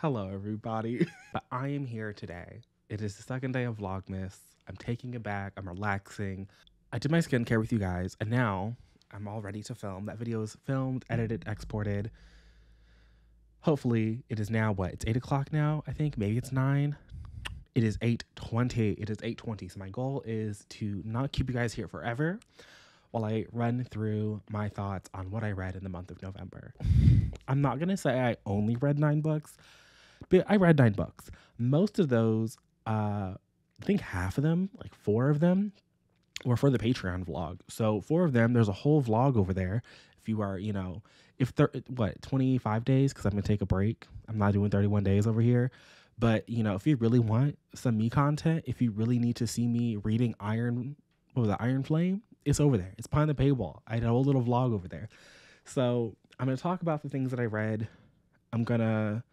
Hello, everybody. But I am here today. It is the second day of Vlogmas. I'm taking it back. I'm relaxing. I did my skincare with you guys, and now I'm all ready to film. That video is filmed, edited, exported. Hopefully, it is now what? It's 8 o'clock now, I think. Maybe it's 9. It is 8:20. It is 8:20. So my goal is to not keep you guys here forever while I run through my thoughts on what I read in the month of November. I'm not going to say I only read 9 books, but I read 9 books. Most of those, I think half of them, like 4 of them, were for the Patreon vlog. So 4 of them, there's a whole vlog over there. If you are, if they're, 25 days, because I'm going to take a break. I'm not doing 31 days over here. But, if you really want some me content, if you really need to see me reading Iron Flame, it's over there. It's behind the paywall. I had a whole little vlog over there. So I'm going to talk about the things that I read. I'm going to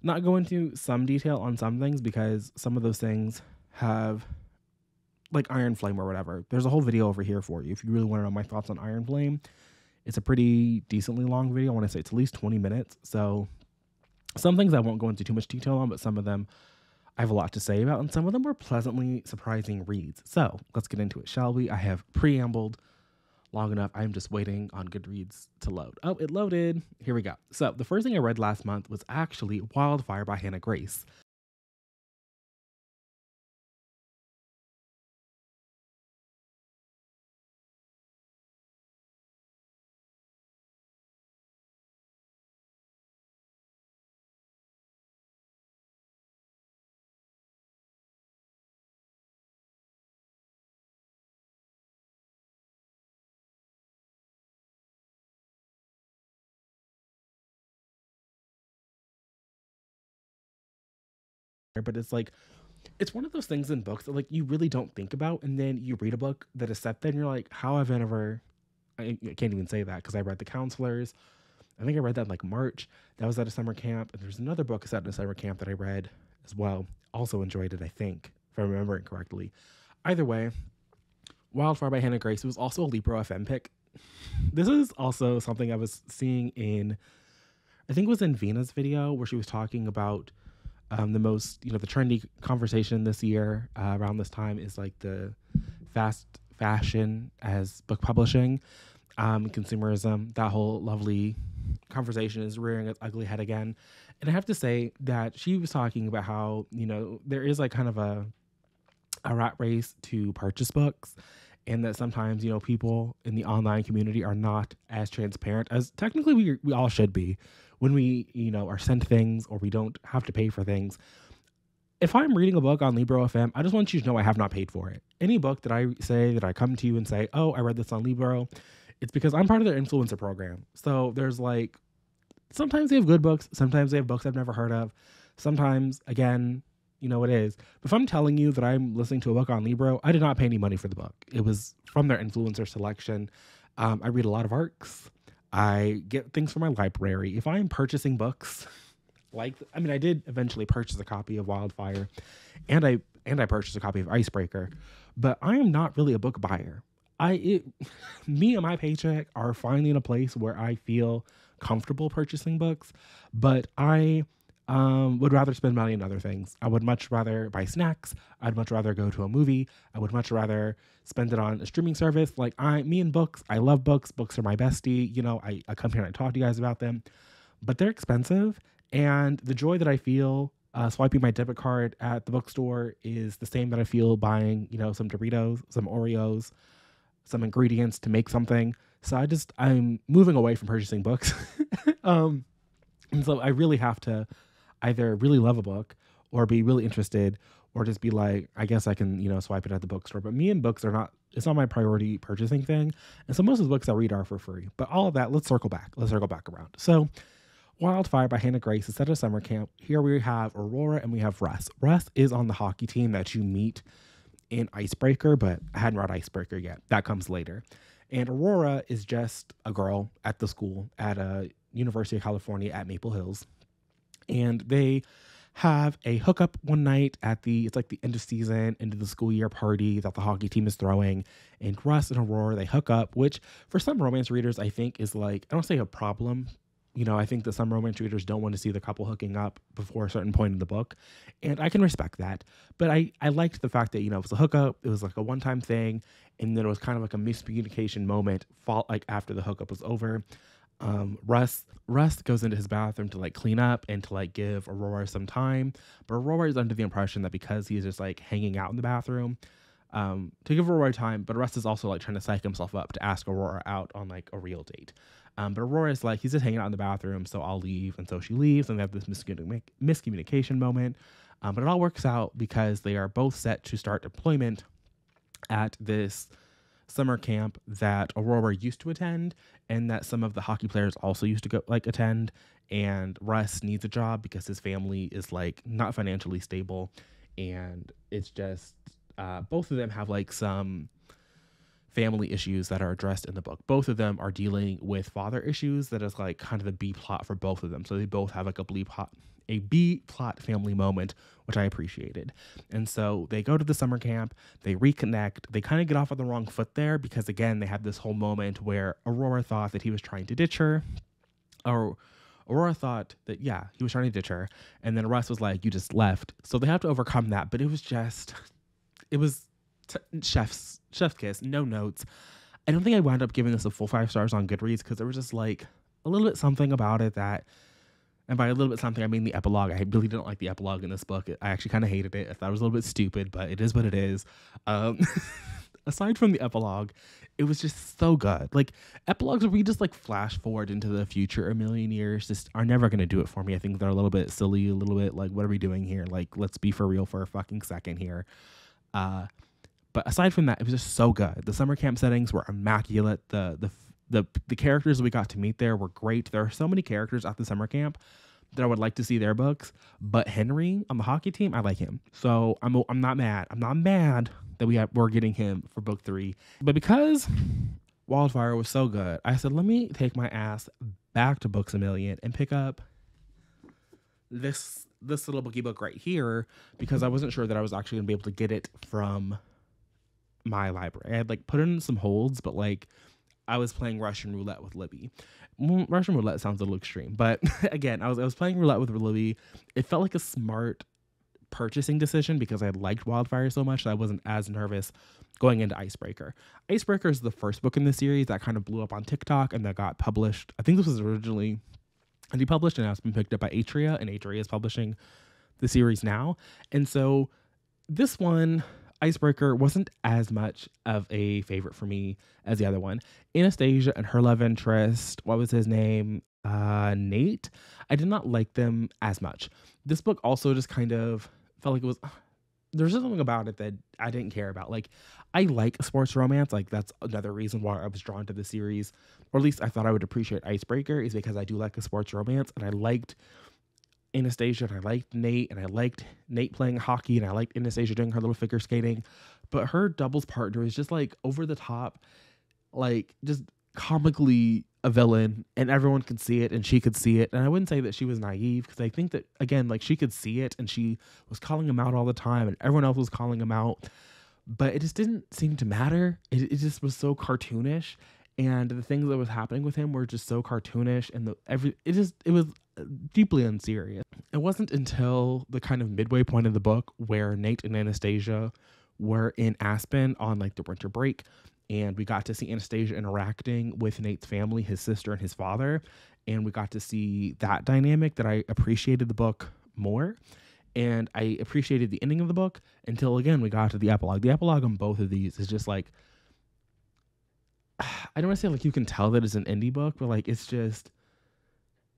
not go into some detail on some things because some of those things have, like Iron Flame or whatever. There's a whole video over here for you. If you really want to know my thoughts on Iron Flame, it's a pretty decently long video. I want to say it's at least 20 minutes. So some things I won't go into too much detail on, but some of them I have a lot to say about, and some of them were pleasantly surprising reads. So let's get into it, shall we? I have preambled long enough. I'm just waiting on Goodreads to load. Oh, it loaded. Here we go. So the first thing I read last month was actually Wildfire by Hannah Grace. But it's one of those things in books that like you really don't think about, and then you read a book that is set there and you're like, how have I never, I can't even say that because I read The Counselors. I think I read that in like March. That was at a summer camp. And there's another book set in a summer camp that I read as well. Also enjoyed it, I think, if I remember it correctly. Either way, Wildfire by Hannah Grace, it was also a Libro FM pick. This is also something I was seeing in, I think it was in Vina's video where she was talking about the most, the trendy conversation this year around this time is like the fast fashion as book publishing, consumerism. That whole lovely conversation is rearing its ugly head again. And I have to say that she was talking about how, there is like kind of a rat race to purchase books, and that sometimes, people in the online community are not as transparent as technically we all should be when we, are sent things or we don't have to pay for things. If I'm reading a book on Libro FM, I just want you to know I have not paid for it. Any book that I say that I come to you and say, oh, I read this on Libro, it's because I'm part of their influencer program. So there's like, sometimes they have good books. Sometimes they have books I've never heard of. Sometimes, again, it is. But if I'm telling you that I'm listening to a book on Libro, I did not pay any money for the book. It was from their influencer selection. I read a lot of ARCs. I get things from my library. If I'm purchasing books, I did eventually purchase a copy of Wildfire, and I purchased a copy of Icebreaker, but I am not really a book buyer. Me and my paycheck are finally in a place where I feel comfortable purchasing books, but I would rather spend money on other things. I would much rather buy snacks. I'd much rather go to a movie. I would much rather spend it on a streaming service. Me and books, I love books. Books are my bestie. I come here and I talk to you guys about them, but they're expensive. And the joy that I feel swiping my debit card at the bookstore is the same that I feel buying, some Doritos, some Oreos, some ingredients to make something. So I'm moving away from purchasing books. And so I really have to either really love a book or be really interested or just be like, I guess I can, swipe it at the bookstore. But me and books it's not my priority purchasing thing. And so most of the books I read are for free. But all of that, let's circle back around. So Wildfire by Hannah Grace is set at a summer camp. Here we have Aurora and we have Russ. Russ is on the hockey team that you meet in Icebreaker, but I hadn't read Icebreaker yet. That comes later. And Aurora is just a girl at the school at a University of California at Maple Hills. And they have a hookup one night it's like the end of season, end of the school year party that the hockey team is throwing. And Russ and Aurora, they hook up, which for some romance readers, I think is like, I don't say a problem, You know, I think that some romance readers don't want to see the couple hooking up before a certain point in the book, and I can respect that. But I liked the fact that, you know, it was a hookup, it was like a one-time thing, and then it was kind of like a miscommunication moment, like after the hookup was over. Russ goes into his bathroom to like clean up and to like give Aurora some time, but Aurora is under the impression that because he's just like hanging out in the bathroom, to give Aurora time, but Russ is also like trying to psych himself up to ask Aurora out on like a real date. But Aurora's like, he's just hanging out in the bathroom, so I'll leave. And so she leaves, and they have this miscommunication moment. But it all works out because they are both set to start deployment at this summer camp that Aurora used to attend, and that some of the hockey players also used to go like attend. And Russ needs a job because his family is like not financially stable, and it's just both of them have like some family issues that are addressed in the book. Both of them are dealing with father issues that is like kind of the B plot for both of them. So they both have like a B plot family moment, which I appreciated. And so they go to the summer camp, they reconnect, they kind of get off on the wrong foot there because again, they have this whole moment where Aurora thought that he was trying to ditch her, or Aurora thought that, yeah, he was trying to ditch her. And then Russ was like, you just left. So they have to overcome that. But it was chef's kiss, no notes. I don't think I wound up giving this a full 5 stars on Goodreads because there was just like a little bit something about it that, and by a little bit something, I mean the epilogue. I really didn't like the epilogue in this book. I actually kind of hated it. I thought it was a little bit stupid, but it is what it is. Aside from the epilogue, it was just so good. Like, epilogues where we just like flash forward into the future a million years just are never going to do it for me. I think they're a little bit silly, a little bit like, what are we doing here? Like, let's be for real for a fucking second here. But aside from that, it was just so good. The summer camp settings were immaculate. The characters we got to meet there were great. There are so many characters at the summer camp that I would like to see their books. But Henry on the hockey team, I like him. So I'm not mad. I'm not mad that we're getting him for book 3. But because Wildfire was so good, I said, let me take my ass back to Books A Million and pick up this little bookie book right here because I wasn't sure that I was actually gonna be able to get it from my library. I had like put in some holds, but like I was playing Russian roulette with Libby. Russian roulette sounds a little extreme, but again, I was playing roulette with Libby. It felt like a smart purchasing decision because I liked Wildfire so much that I wasn't as nervous going into Icebreaker. Icebreaker is the first book in the series that kind of blew up on TikTok and that got published. I think this was originally indie published and now it's been picked up by Atria, and Atria is publishing the series now. And so this one, Icebreaker, wasn't as much of a favorite for me as the other one. Anastasia and her love interest, what was his name? Nate. I did not like them as much. This book also just kind of felt like it was, there's something about it that I didn't care about. Like, I like sports romance. Like, that's another reason why I was drawn to the series, or at least I thought I would appreciate Icebreaker, is because I do like a sports romance, and I liked Anastasia, and I liked Nate, and I liked Nate playing hockey, and I liked Anastasia doing her little figure skating. But her doubles partner is just like over the top, like just comically a villain, and everyone could see it, and she could see it. And I wouldn't say that she was naive, because I think that, again, like, she could see it, and she was calling him out all the time, and everyone else was calling him out, but it just didn't seem to matter. It just was so cartoonish, and the things that was happening with him were just so cartoonish, and it was deeply unserious. It wasn't until the kind of midway point of the book where Nate and Anastasia were in Aspen on like the winter break, and we got to see Anastasia interacting with Nate's family, his sister and his father, and we got to see that dynamic that I appreciated the book more, and I appreciated the ending of the book until, again, we got to the epilogue. The epilogue on both of these is just like, I don't want to say like you can tell that it's an indie book, but like it's just,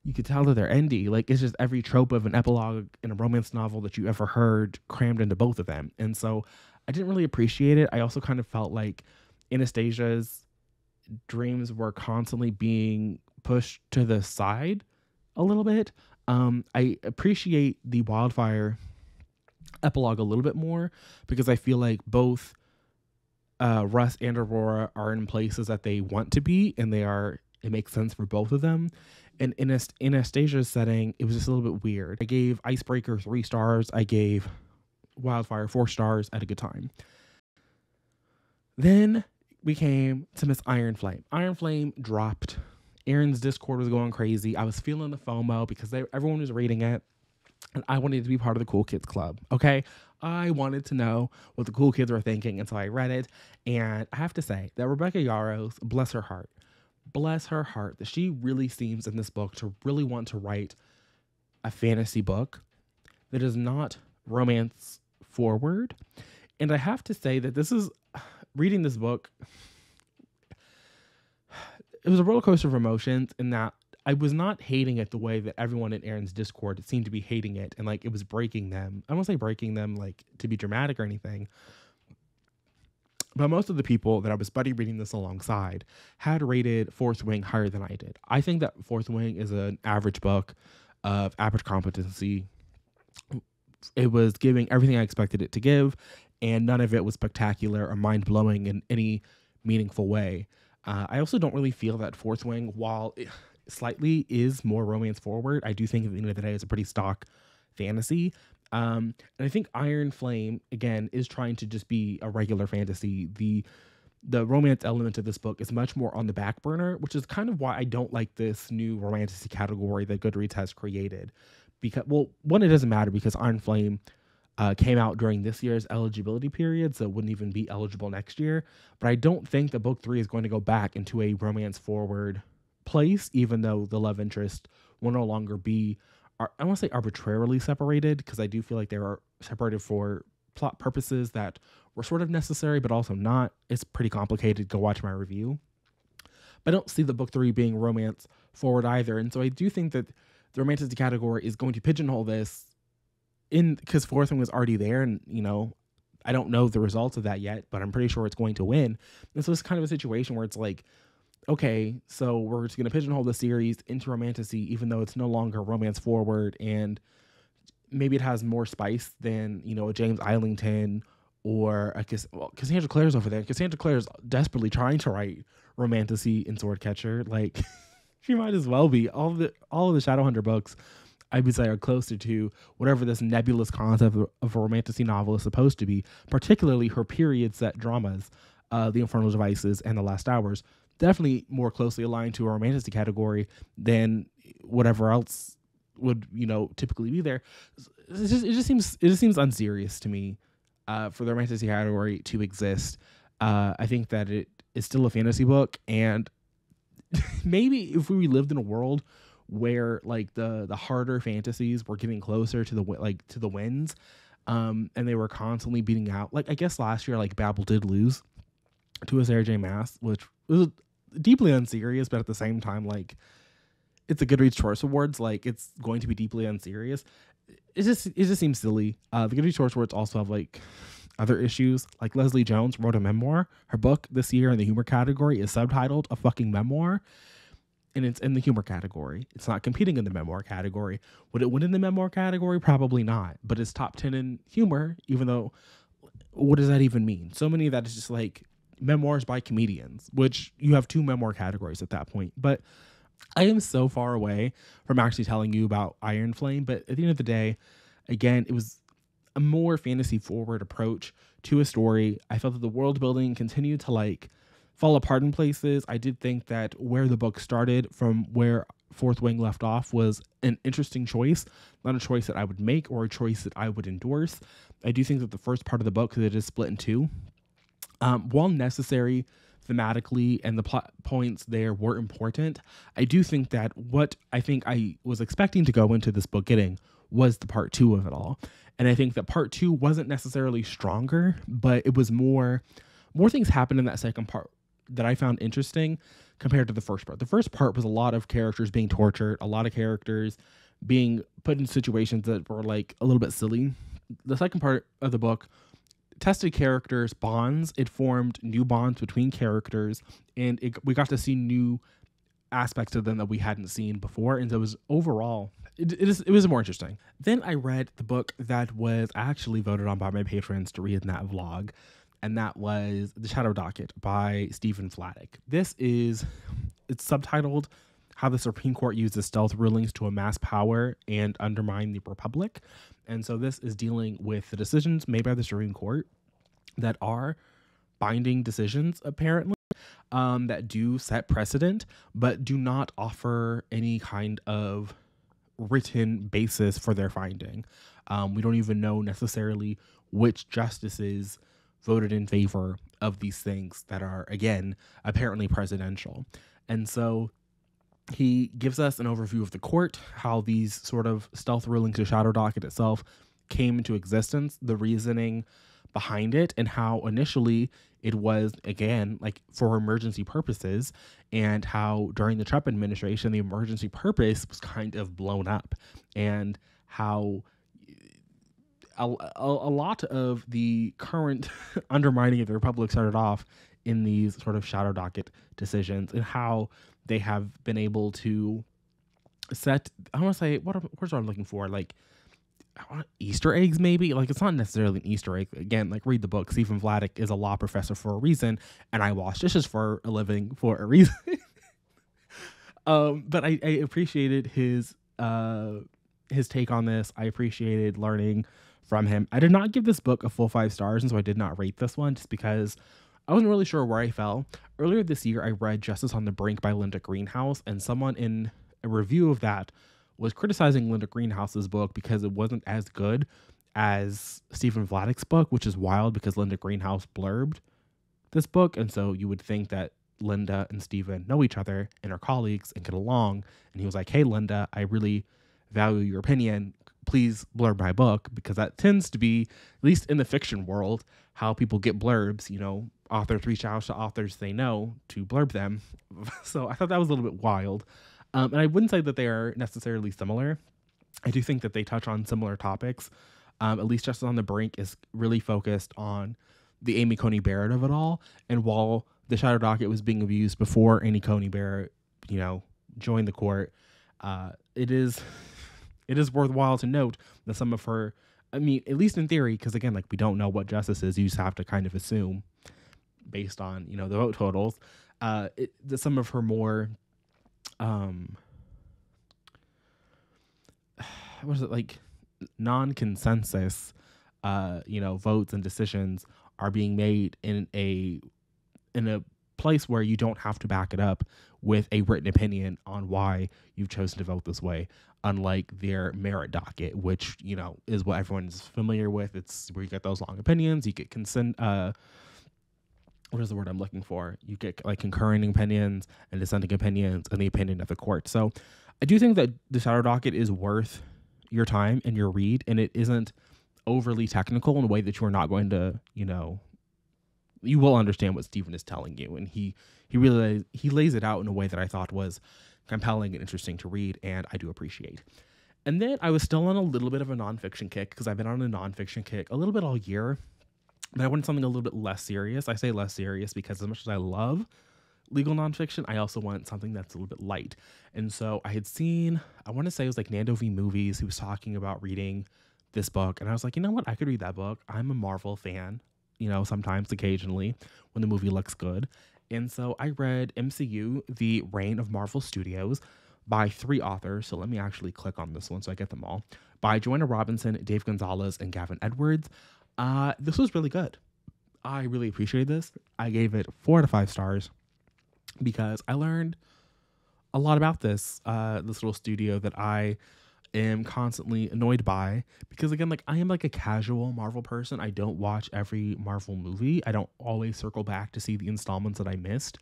you could tell that they're indie. Like, it's just every trope of an epilogue in a romance novel that you ever heard crammed into both of them. And so I didn't really appreciate it. I also kind of felt like Anastasia's dreams were constantly being pushed to the side a little bit. I appreciate the Wildfire epilogue a little bit more because I feel like both Russ and Aurora are in places that they want to be, and it makes sense for both of them. And in Anastasia's setting, it was just a little bit weird. I gave Icebreaker 3 stars. I gave Wildfire 4 stars. I had a good time. Then we came to Miss Iron Flame. Iron Flame dropped Aaron's Discord was going crazy. I was feeling the FOMO because everyone was reading it, and I wanted to be part of the cool kids club. Okay, I wanted to know what the cool kids were thinking, and so I read it. And I have to say that Rebecca Yarros, bless her heart, that she really seems in this book to really want to write a fantasy book that is not romance forward. And I have to say that reading this book, it was a roller coaster of emotions in that I was not hating it the way that everyone in Aaron's Discord seemed to be hating it, and like it was breaking them. I don't say breaking them like to be dramatic or anything, but most of the people that I was buddy reading this alongside had rated Fourth Wing higher than I did. I think that Fourth Wing is an average book of average competency. It was giving everything I expected it to give, and none of it was spectacular or mind-blowing in any meaningful way. I also don't really feel that Fourth Wing, while it slightly is more romance forward, I do think at the end of the day it's a pretty stock fantasy. And I think Iron Flame, again, is trying to just be a regular fantasy. The romance element of this book is much more on the back burner, which is kind of why I don't like this new romantasy category that Goodreads has created. Because, well, one, it doesn't matter because Iron Flame came out during this year's eligibility period, so it wouldn't even be eligible next year. But I don't think that book 3 is going to go back into a romance forward place, even though the love interest will no longer be, I want to say arbitrarily separated, because I do feel like they are separated for plot purposes that were sort of necessary, but also not. It's pretty complicated. Go watch my review. But I don't see the book 3 being romance forward either. And so I do think that the romantic category is going to pigeonhole this in, because Fourth Wing was already there, and I don't know the results of that yet, but I'm pretty sure it's going to win. And so it's kind of a situation where it's like, okay, so we're just going to pigeonhole the series into romantasy, even though it's no longer romance forward, and maybe it has more spice than a James Islington or Cassandra Clare's over there. Cassandra Clare's desperately trying to write romantasy in Swordcatcher. Like, she might as well be. All of the Shadowhunter books, I would say, are closer to whatever this nebulous concept of a romantasy novel is supposed to be, particularly her period set dramas, The Infernal Devices and The Last Hours, definitely more closely aligned to a romantasy category than whatever else would, typically be there. It just seems unserious to me for the romantasy category to exist. I think that it is still a fantasy book, and maybe if we lived in a world where like the harder fantasies were getting closer to the wins, and they were constantly beating out. Like, I guess last year, like, Babel did lose to a Sarah J. Maas, which was deeply unserious, but at the same time, like, it's a Goodreads Choice Awards, like, it's going to be deeply unserious. It just seems silly. The Goodreads Choice Awards also have like other issues. Like, Leslie Jones wrote a memoir. Her book this year in the humor category is subtitled A Fucking Memoir, and it's in the humor category. It's not competing in the memoir category. Would it win in the memoir category? Probably not. But it's top 10 in humor, even though, what does that even mean? So many of that is just like memoirs by comedians, which you have 2 memoir categories at that point. But I am so far away from actually telling you about Iron Flame. But at the end of the day, again, it was a more fantasy forward approach to a story. I felt that the world building continued to like fall apart in places. I did think that where the book started from where Fourth Wing left off was an interesting choice, not a choice that I would make or a choice that I would endorse. I do think that the first part of the book, because it is split in 2, while necessary thematically and the plot points there were important, I do think that what I think I was expecting to go into this book getting was the part 2 of it all. And I think that part 2 wasn't necessarily stronger, but it was more things happened in that second part that I found interesting compared to the first part. The first part was a lot of characters being tortured, a lot of characters being put in situations that were like a little bit silly. The second part of the book tested characters' bonds. It formed new bonds between characters, and we got to see new aspects of them that we hadn't seen before. And so it was overall, it was more interesting. Then I read the book that was actually voted on by my patrons to read in that vlog, and that was The Shadow Docket by Stephen Fladdick. It's subtitled How the Supreme Court Uses Stealth Rulings to Amass Power and Undermine the Republic. And so this is dealing with the decisions made by the Supreme Court that are binding decisions, apparently. that do set precedent, but do not offer any kind of written basis for their finding. We don't even know necessarily which justices voted in favor of these things that are, again, apparently presidential. And so he gives us an overview of the court, how these sort of stealth rulings, the shadow docket itself, came into existence, the reasoning behind it, and how initially it was, again, like for emergency purposes, and how during the Trump administration, the emergency purpose was kind of blown up, and how a lot of the current undermining of the Republic started off in these sort of shadow docket decisions, and how they have been able to set, I want to say, what I'm looking for, like, Easter eggs, maybe. Like, it's not necessarily an Easter egg. Again, like, read the book. Stephen Vladeck is a law professor for a reason, and I wash dishes for a living for a reason. But I appreciated his take on this. I appreciated learning from him. I did not give this book a full 5 stars, and so I did not rate this one just because I wasn't really sure where I fell. Earlier this year, I read Justice on the Brink by Linda Greenhouse, and someone in a review of that was criticizing Linda Greenhouse's book because it wasn't as good as Stephen Vladeck's book, which is wild because Linda Greenhouse blurbed this book, and so you would think that Linda and Stephen know each other and are colleagues and get along. And he was like, "Hey, Linda, I really value your opinion. Please blurb my book," because that tends to be, at least in the fiction world, how people get blurbs. You know, authors reach out to authors they know to blurb them. So I thought that was a little bit wild. And I wouldn't say that they are necessarily similar. I do think that they touch on similar topics. At least Justice on the Brink is really focused on the Amy Coney Barrett of it all. And while the shadow docket was being abused before Amy Coney Barrett, joined the court, it is worthwhile to note that some of her, I mean, at least in theory, because again, like, we don't know what justice is, you just have to kind of assume based on, the vote totals, that some of her more, what is it, like, non-consensus, votes and decisions are being made in a place where you don't have to back it up with a written opinion on why you've chosen to vote this way, unlike their merit docket, which, is what everyone's familiar with. It's where you get those long opinions, you get consent, what is the word I'm looking for? You get like concurring opinions and dissenting opinions and the opinion of the court. So I do think that the shadow docket is worth your time and your read, and it isn't overly technical in a way that you are not going to, you will understand what Stephen is telling you. And he lays it out in a way that I thought was compelling and interesting to read, and I do appreciate. And then I was still on a little bit of a nonfiction kick, because I've been on a nonfiction kick a little bit all year, but I wanted something a little bit less serious. I say less serious because as much as I love legal nonfiction, I also want something that's a little bit light. And so I had seen, I want to say it was like Nando V Movies, who was talking about reading this book. And I was like, you know what? I could read that book. I'm a Marvel fan, sometimes, occasionally, when the movie looks good. And so I read MCU, The Reign of Marvel Studios, by 3 authors. So let me actually click on this one so I get them all. By Joanna Robinson, Dave Gonzalez, and Gavin Edwards. This was really good. I really appreciated this. I gave it 4 out of 5 stars because I learned a lot about this little studio that I am constantly annoyed by, because again, like, I am like a casual Marvel person. I don't watch every Marvel movie. I don't always circle back to see the installments that I missed.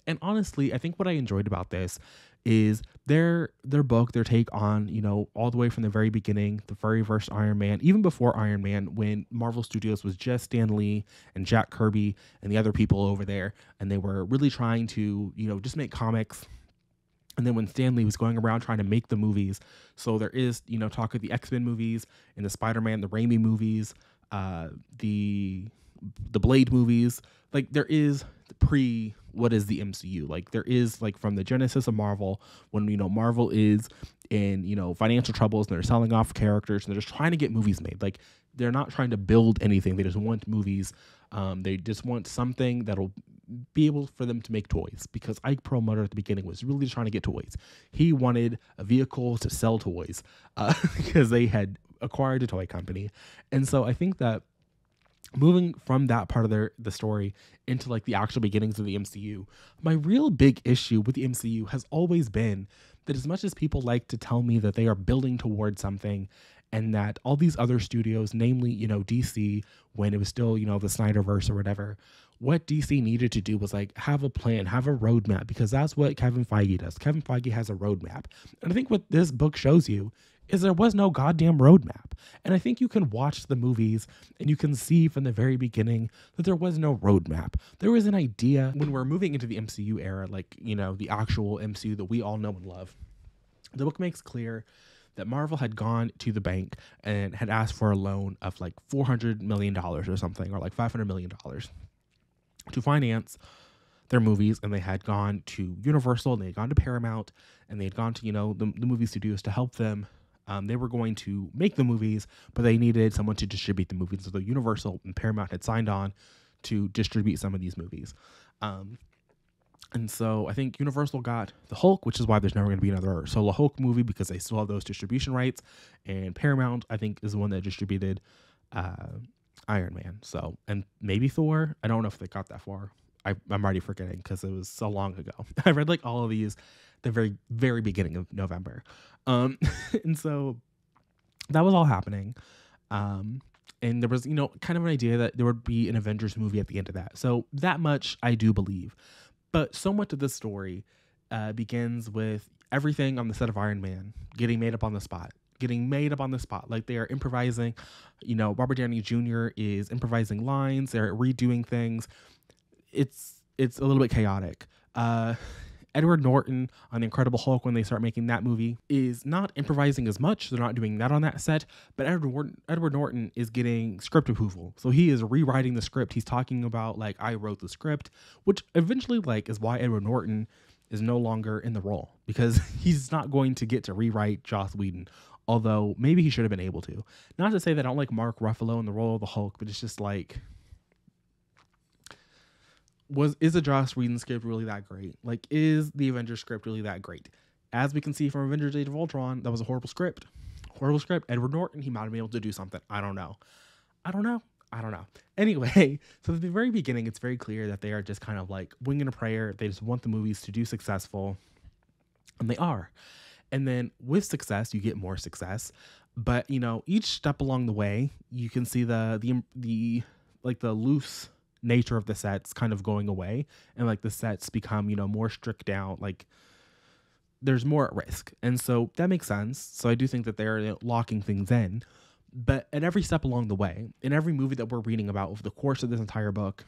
And honestly, I think what I enjoyed about this is their book, their take on, all the way from the very beginning, the very first Iron Man, even before Iron Man, when Marvel Studios was just Stan Lee and Jack Kirby and the other people over there, and they were really trying to, just make comics. And then when Stan Lee was going around trying to make the movies, so there is, talk of the X-Men movies and the Spider-Man, the Raimi movies, the Blade movies, like, there is what is the MCU? Like, there is, like, from the genesis of Marvel, when, Marvel is in, financial troubles and they're selling off characters and they're just trying to get movies made. Like, they're not trying to build anything. They just want movies. They just want something that'll be able for them to make toys, because Ike Perlmutter at the beginning was really trying to get toys. He wanted a vehicle to sell toys because they had acquired a toy company. And so I think that moving from that part of the story into like the actual beginnings of the MCU, my real big issue with the MCU has always been that as much as people like to tell me that they are building towards something and that all these other studios, namely, DC, when it was still, the Snyderverse or whatever, what DC needed to do was like have a plan, have a roadmap, because that's what Kevin Feige does. Kevin Feige has a roadmap. And I think what this book shows you is there was no goddamn roadmap. And I think you can watch the movies and you can see from the very beginning that there was no roadmap. There was an idea when we're moving into the MCU era, like, the actual MCU that we all know and love. The book makes clear that Marvel had gone to the bank and had asked for a loan of like $400 million or something, or like $500 million to finance their movies. And they had gone to Universal and they had gone to Paramount and they had gone to, the movie studios to help them. They were going to make the movies, but they needed someone to distribute the movies. So the Universal and Paramount had signed on to distribute some of these movies. And so I think Universal got the Hulk, which is why there's never going to be another solo Hulk movie, because they still have those distribution rights. And Paramount, I think, is the one that distributed Iron Man. So, and maybe Thor. I don't know if they got that far. I'm already forgetting because it was so long ago. I read like all of these the very, very beginning of November. And so that was all happening. And there was, kind of an idea that there would be an Avengers movie at the end of that. So that much I do believe. But so much of this story begins with everything on the set of Iron Man getting made up on the spot. Like they are improvising. Robert Downey Jr. is improvising lines. They're redoing things. It's a little bit chaotic. Edward Norton on The Incredible Hulk, when they start making that movie, is not improvising as much. They're not doing that on that set, but Edward Norton is getting script approval. So he is rewriting the script. He's talking about like, I wrote the script, which eventually like is why Edward Norton is no longer in the role, because he's not going to get to rewrite Joss Whedon. Although maybe he should have been able to. Not to say that I don't like Mark Ruffalo in the role of the Hulk, but it's just like, is a Joss Whedon script really that great? Like, is the Avengers script really that great? As we can see from Avengers Age of Ultron, that was a horrible script. Edward Norton, he might have been able to do something. I don't know. Anyway, so at the very beginning, it's very clear that they are just kind of like winging a prayer. They just want the movies to do successful. And they are. And then with success, you get more success. But, each step along the way, you can see the loose nature of the sets kind of going away, and like the sets become, more strict down, like there's more at risk. And so that makes sense. So I do think that they're locking things in, but at every step along the way, in every movie that we're reading about over the course of this entire book,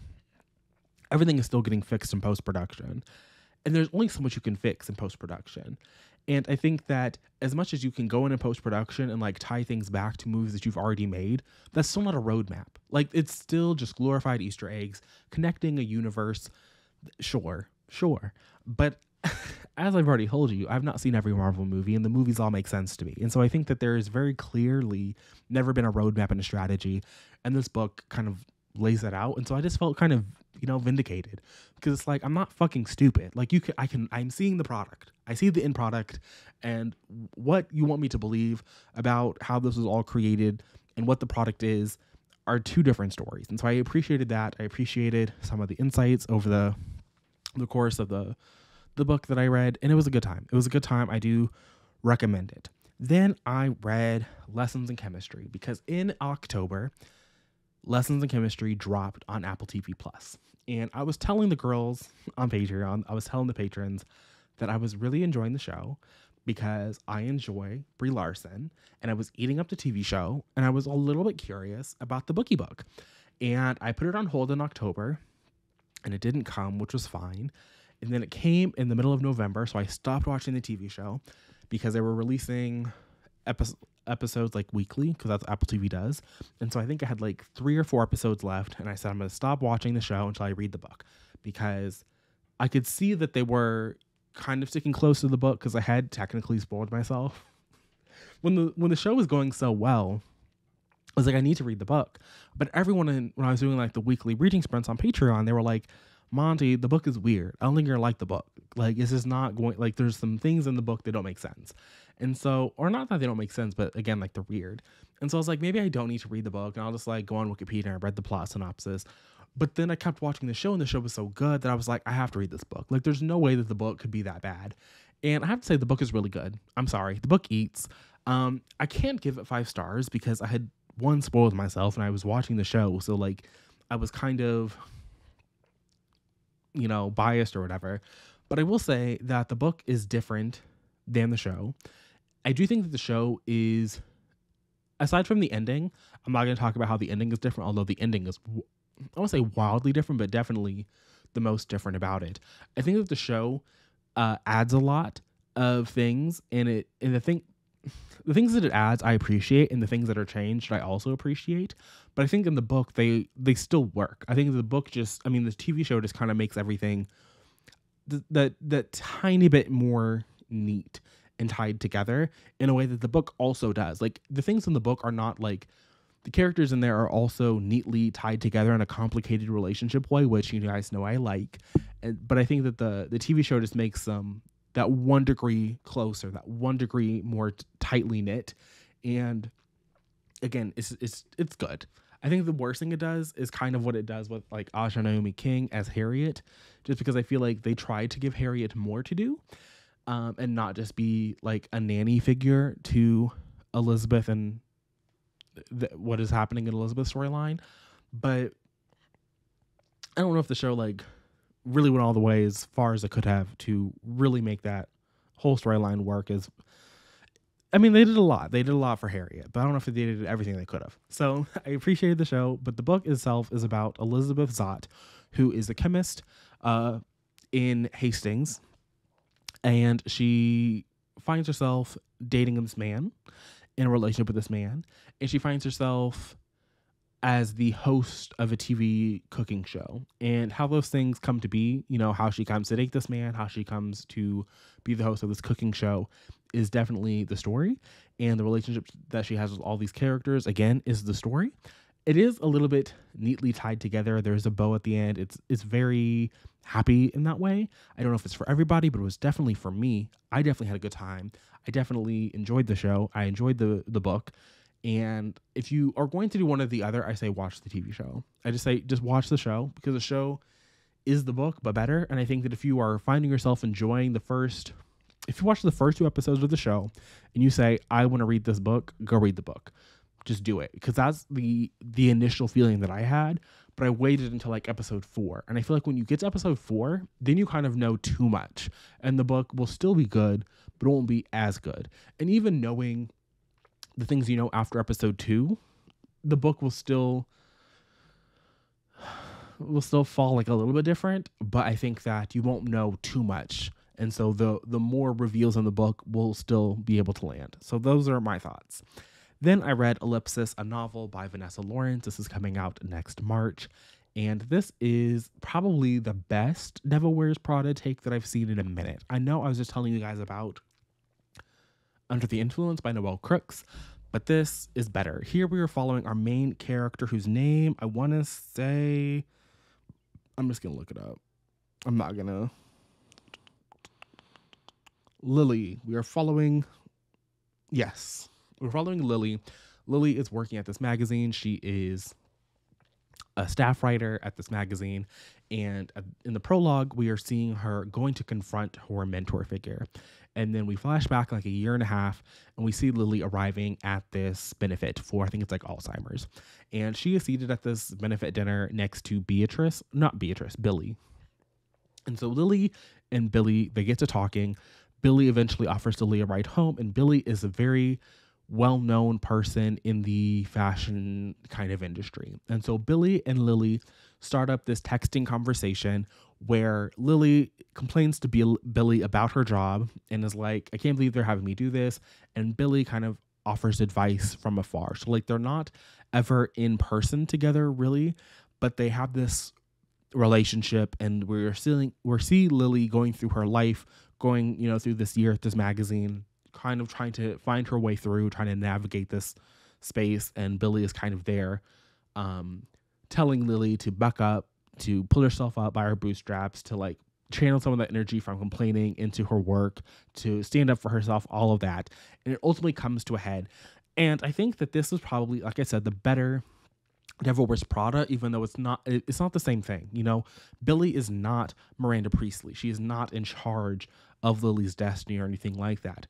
everything is still getting fixed in post-production. And there's only so much you can fix in post-production. And I think that as much as you can go into post-production and like tie things back to movies that you've already made, that's still not a roadmap. Like, it's still just glorified Easter eggs, connecting a universe. Sure. But as I've already told you, I've not seen every Marvel movie, and the movies all make sense to me. And so I think that there is very clearly never been a roadmap and a strategy. And this book kind of lays that out. And so I just felt kind of, vindicated, because it's like, I'm not fucking stupid. Like, I'm seeing the product. I see the end product, and what you want me to believe about how this was all created and what the product is are two different stories. And so I appreciated that. I appreciated some of the insights over the course of the book that I read, and it was a good time. I do recommend it. Then I read Lessons in Chemistry, because in October, Lessons in Chemistry dropped on Apple TV+. And I was telling the girls on Patreon, I was telling the patrons that I was really enjoying the show because I enjoy Brie Larson, and I was eating up the TV show, and I was a little bit curious about the bookie book. And I put it on hold in October, and it didn't come, which was fine. And then it came in the middle of November, so I stopped watching the TV show because they were releasing episodes like weekly, because that's what Apple TV does. And so I think I had like 3 or 4 episodes left, and I said I'm going to stop watching the show until I read the book, because I could see that they were kind of sticking close to the book, because I had technically spoiled myself. When the show was going so well, I was like, I need to read the book. But everyone, when I was doing like the weekly reading sprints on Patreon, they were like, Monty, the book is weird. I don't think you're gonna like the book. Like, this is not going, like, there's some things in the book that don't make sense. And so, or not that they don't make sense, but again, like, they're weird. And so I was like, maybe I don't need to read the book, and I'll just like go on Wikipedia and I read the plot synopsis. But then I kept watching the show, and the show was so good that I was like, I have to read this book. Like, there's no way that the book could be that bad. And I have to say, the book is really good. I'm sorry. The book eats. I can't give it 5 stars because I had spoiled myself and I was watching the show. So like I was kind of, biased or whatever. But I will say that the book is different than the show. I do think that the show is, aside from the ending, I'm not going to talk about how the ending is different, although the ending is, I won't say wildly different, but definitely the most different about it. I think that the show adds a lot of things, and the things that it adds I appreciate, and the things that are changed I also appreciate. But I think in the book they still work. I think the book the TV show just kind of makes everything that tiny bit more neat and tied together in a way that the book also does. Like, the things in the book are not like, the characters in there are also neatly tied together in a complicated relationship way, which you guys know I like. But I think that the TV show just makes them that 1 degree closer, that 1 degree more tightly knit. And again, it's good. I think the worst thing it does is kind of what it does with like Aja Naomi King as Harriet, just because I feel like they tried to give Harriet more to do, and not just be like a nanny figure to Elizabeth and what is happening in Elizabeth's storyline. But I don't know if the show like really went all the way as far as it could have to really make that whole storyline work. They did a lot. They did a lot for Harriet, but I don't know if they did everything they could have. So I appreciated the show, but the book itself is about Elizabeth Zott, who is a chemist in Hastings, and she finds herself dating this man, in a relationship with this man, and she finds herself as the host of a TV cooking show, and how those things come to be, how she comes to date this man, how she comes to be the host of this cooking show is definitely the story. And the relationship that she has with all these characters, again, is the story. It is a little bit neatly tied together. There's a bow at the end. It's very happy in that way. I don't know if it's for everybody, but it was definitely for me. I definitely had a good time. I definitely enjoyed the show. I enjoyed the book. And if you are going to do one or the other, I say watch the TV show. I just say just watch the show, because the show is the book, but better. And I think that if you are finding yourself enjoying if you watch the first 2 episodes of the show and you say, I want to read this book, go read the book. Just do it. Because that's the initial feeling that I had. But I waited until like episode 4. And I feel like when you get to episode 4, then you kind of know too much. And the book will still be good, but it won't be as good. And even knowing the things you know after episode 2, the book will still fall like a little bit different, but I think that you won't know too much. And so the more reveals in the book will still be able to land. So those are my thoughts. Then I read Ellipsis, a novel by Vanessa Lawrence. This is coming out next March. And this is probably the best Devil Wears Prada take that I've seen in a minute. I know I was just telling you guys about Under the Influence by Noelle Crooks, but this is better. Here we are following our main character, whose name I want to say, I'm just going to look it up. I'm not going to. Lily. We're following Lily. Lily is working at this magazine. She is a staff writer at this magazine. And in the prologue, we are seeing her going to confront her mentor figure. And then we flash back like a year and a half, and we see Lily arriving at this benefit for, I think it's like Alzheimer's. And she is seated at this benefit dinner next to Billy. And so Lily and Billy, they get to talking. Billy eventually offers Lily a ride home, and Billy is a very well-known person in the fashion kind of industry. And so Billy and Lily start up this texting conversation where Lily complains to Billy about her job and is like, I can't believe they're having me do this. And Billy kind of offers advice from afar. So like they're not ever in person together really, but they have this relationship, and we're seeing Lily going through her life, going, through this year at this magazine, kind of trying to find her way through, trying to navigate this space. And Billy is kind of there, telling Lily to buck up, to pull herself up by her bootstraps, to like channel some of that energy from complaining into her work to stand up for herself, all of that. And it ultimately comes to a head. And I think that this is probably, like I said, the better Devil Wears Prada, even though it's not the same thing. You know, Billy is not Miranda Priestley. She is not in charge of Lily's destiny or anything like that.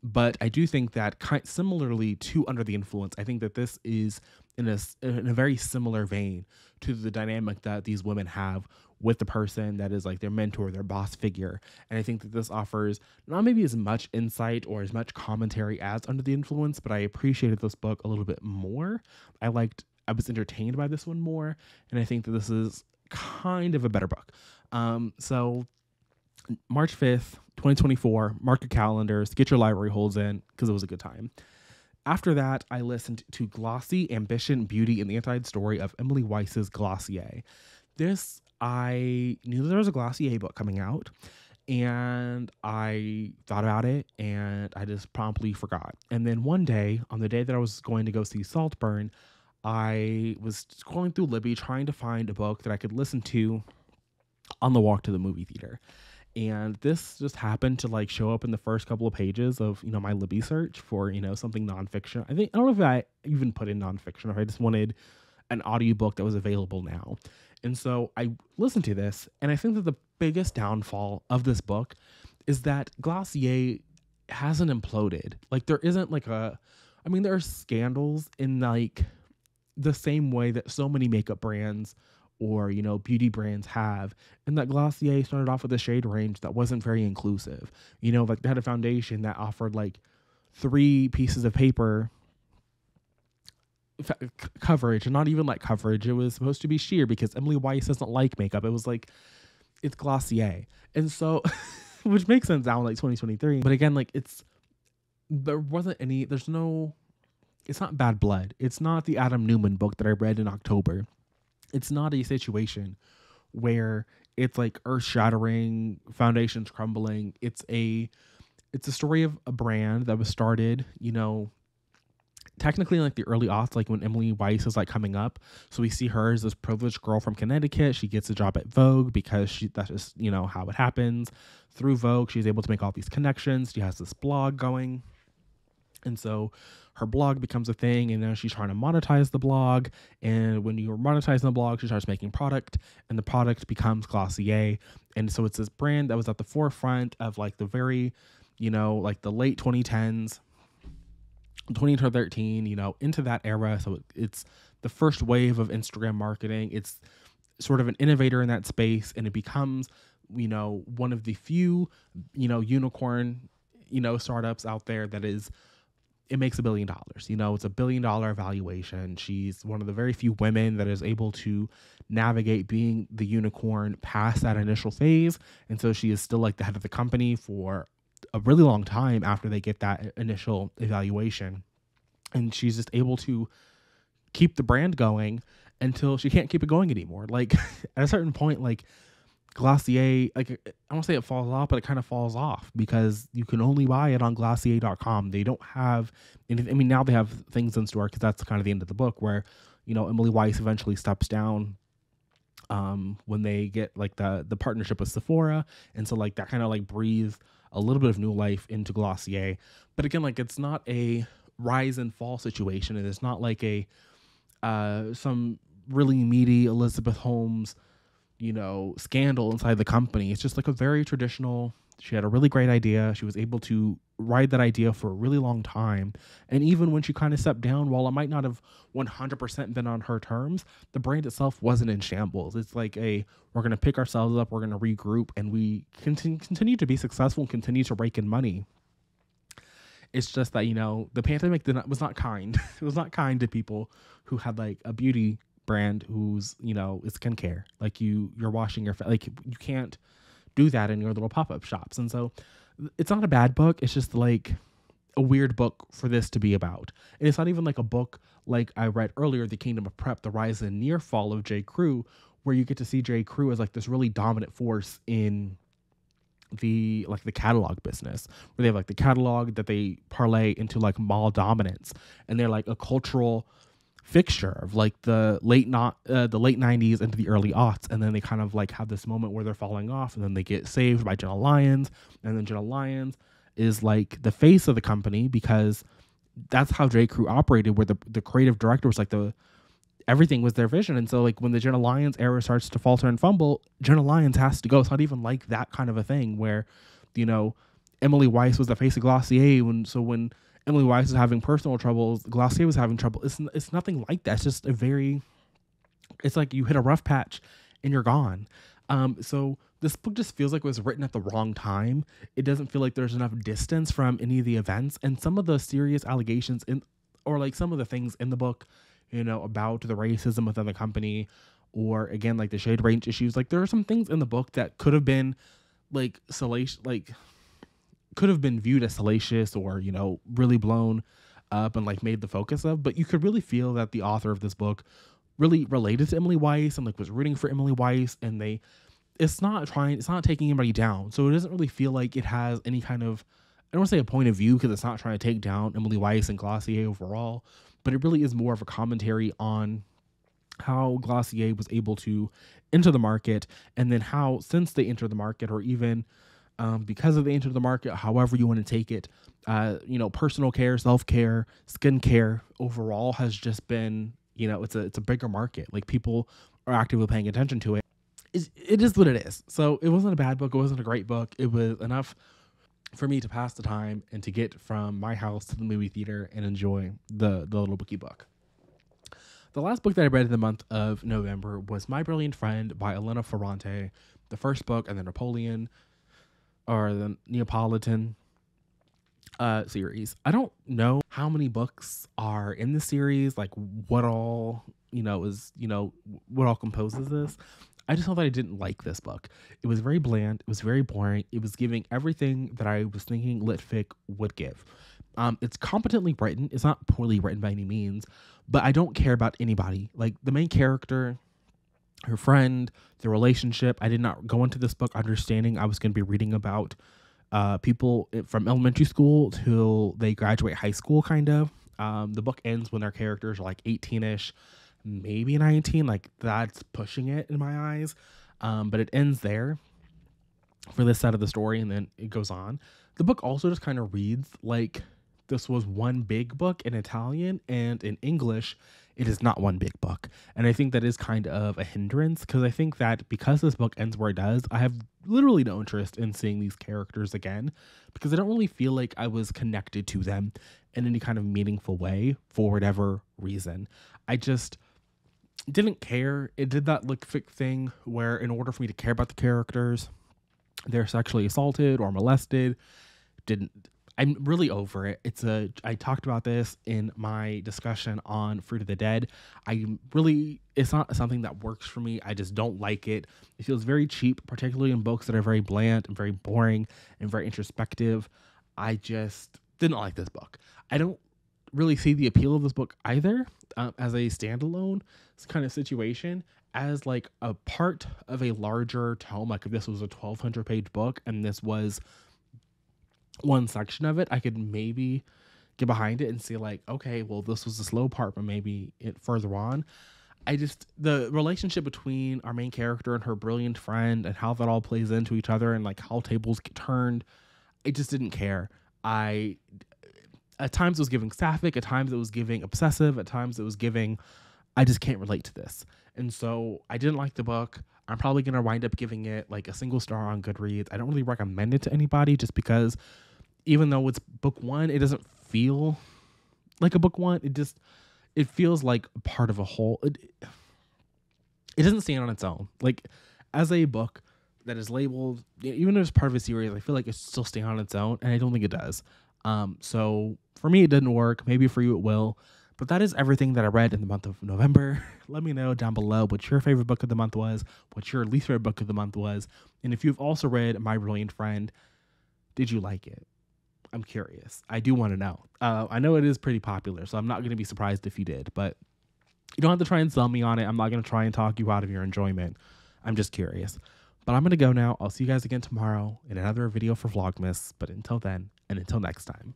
But I do think that similarly to Under the Influence, I think that this is in a very similar vein to the dynamic that these women have with the person that is like their mentor, their boss figure. And I think that this offers not maybe as much insight or as much commentary as Under the Influence, but I appreciated this book a little bit more. I was entertained by this one more, and I think that this is kind of a better book. So March 5th, 2024, mark your calendars, get your library holds in, because it was a good time. After that, I listened to Glossy Ambition, Beauty, and the Inside Story of Emily Weiss's Glossier. I knew there was a Glossier book coming out, and I thought about it, and I just promptly forgot. And then one day, on the day that I was going to go see Saltburn, I was scrolling through Libby trying to find a book that I could listen to on the walk to the movie theater. And this just happened to like show up in the first couple of pages of, my Libby search for, something nonfiction. I don't know if I even put in nonfiction, or if I just wanted an audiobook that was available now. And so I listened to this, and I think that the biggest downfall of this book is that Glossier hasn't imploded. Like, there isn't like there are scandals in like the same way that so many makeup brands or, beauty brands have. And that Glossier started off with a shade range that wasn't very inclusive. Like they had a foundation that offered like 3 pieces of paper coverage, and not even like coverage. It was supposed to be sheer because Emily Weiss doesn't like makeup. It was like, it's Glossier. And so, which makes sense now in like 2023. But again, like it's not Bad Blood. It's not the Adam Newman book that I read in October. It's not a situation where it's like earth-shattering, foundations crumbling. It's a story of a brand that was started, technically in like the early aughts, like when Emily Weiss is like coming up. So we see her as this privileged girl from Connecticut. She gets a job at Vogue because that's just, how it happens. Through Vogue, she's able to make all these connections. She has this blog going. And so her blog becomes a thing, and now she's trying to monetize the blog. And when you're monetizing the blog, she starts making product, and the product becomes Glossier. And so it's this brand that was at the forefront of like the very, like the late 2010s, 2013, into that era. So it's the first wave of Instagram marketing. It's sort of an innovator in that space, and it becomes, one of the few, unicorn, startups out there that it makes $1 billion. It's a $1 billion valuation. She's one of the very few women that is able to navigate being the unicorn past that initial phase. And so she is still like the head of the company for a really long time after they get that initial evaluation. And she's just able to keep the brand going until she can't keep it going anymore. Like at a certain point, like Glossier, like I won't say it falls off, but it kind of falls off because you can only buy it on Glossier.com. They don't have anything. I mean, now they have things in store because that's kind of the end of the book where, Emily Weiss eventually steps down when they get like the partnership with Sephora. And so like that kind of like breathes a little bit of new life into Glossier. But again, like it's not a rise and fall situation. And it's not like some really meaty Elizabeth Holmes scandal inside the company. It's just like a very traditional, she had a really great idea. She was able to ride that idea for a really long time. And even when she kind of stepped down, while it might not have 100% been on her terms, the brand itself wasn't in shambles. It's like we're going to pick ourselves up, we're going to regroup, and we continue to be successful and continue to rake in money. It's just that, the pandemic was not kind. It was not kind to people who had like a beauty brand who's it's skincare. Like you're washing your face. Like you can't do that in your little pop-up shops. And so it's not a bad book. It's just like a weird book for this to be about. And it's not even like a book like I read earlier, The Kingdom of Prep, The Rise and Near Fall of J. Crew, where you get to see J. Crew as like this really dominant force in the catalog business, where they have like the catalog that they parlay into like mall dominance, and they're like a cultural fixture of like the late 90s into the early aughts, and then they kind of like have this moment where they're falling off, and then they get saved by Jenna Lyons, and then Jenna Lyons is like the face of the company because that's how J. Crew operated, where the creative director was like everything was their vision. And so like when the Jenna Lyons era starts to falter and fumble, Jenna Lyons has to go. It's not even like that kind of a thing where, you know, Emily Weiss was the face of Glossier when Emily Weiss was having personal troubles, Glossier was having trouble. It's nothing like that. It's just it's like you hit a rough patch and you're gone. So this book just feels like it was written at the wrong time. It doesn't feel like there's enough distance from any of the events, and some of the serious allegations or like some of the things in the book, you know, about the racism within the company, or again, like the shade range issues. Like there are some things in the book that could have been like salacious, like could have been viewed as salacious or, you know, really blown up and like made the focus of, but you could really feel that the author of this book really related to Emily Weiss and like was rooting for Emily Weiss, and it's not taking anybody down. So it doesn't really feel like it has any kind of, I don't want to say a point of view, because it's not trying to take down Emily Weiss and Glossier overall, but it really is more of a commentary on how Glossier was able to enter the market, and then how, since they entered the market, or even because of they entered the market, however you want to take it, you know, personal care, self-care, skincare overall has just been, you know, it's a bigger market. Like people are actively paying attention to it. It is what it is. So it wasn't a bad book. It wasn't a great book. It was enough for me to pass the time and to get from my house to the movie theater and enjoy the little bookie book. The last book that I read in the month of November was My Brilliant Friend by Elena Ferrante, the first book in the Napoleon or the Neapolitan series. I don't know how many books are in the series, like what all, you know, what all composes this. I just know that I didn't like this book. It was very bland. It was very boring. It was giving everything that I was thinking litfic would give. It's competently written. It's not poorly written by any means, but I don't care about anybody. Like the main character, her friend, the relationship. I did not go into this book understanding I was going to be reading about people from elementary school till they graduate high school, kind of. The book ends when their characters are like 18-ish, maybe 19. Like that's pushing it in my eyes. But it ends there for this side of the story, and then it goes on. The book also just kind of reads like this was one big book in Italian, and in English it is not one big book. And I think that is kind of a hindrance, because I think that because this book ends where it does, I have literally no interest in seeing these characters again, because I don't really feel like I was connected to them in any kind of meaningful way for whatever reason. I just didn't care. It did that fic thing where in order for me to care about the characters, they're sexually assaulted or molested. I'm really over it. I talked about this in my discussion on Fruit of the Dead. It's not something that works for me. I just don't like it. It feels very cheap, particularly in books that are very bland and very boring and very introspective. I just didn't like this book. I don't really see the appeal of this book either as a standalone kind of situation, as like a part of a larger tome. Like if this was a 1,200 page book and this was one section of it, I could maybe get behind it and see like, okay, well, this was the slow part, but maybe it further on. The relationship between our main character and her brilliant friend and how that all plays into each other and like how tables get turned, I just didn't care. At times it was giving sapphic, at times it was giving obsessive, at times it was giving, I just can't relate to this. And so I didn't like the book. I'm probably going to wind up giving it like a single star on Goodreads. I don't really recommend it to anybody, just because even though it's book one, it doesn't feel like a book one. It feels like part of a whole. It doesn't stand on its own. Like as a book that is labeled, even if it's part of a series, I feel like it still stands on its own, and I don't think it does. So for me, it didn't work. Maybe for you it will. But that is everything that I read in the month of November. Let me know down below what your favorite book of the month was, what your least favorite book of the month was. And if you've also read My Brilliant Friend, did you like it? I'm curious. I do want to know. I know it is pretty popular, so I'm not going to be surprised if you did. But you don't have to try and sell me on it. I'm not going to try and talk you out of your enjoyment. I'm just curious. But I'm going to go now. I'll see you guys again tomorrow in another video for Vlogmas. But until then, and until next time.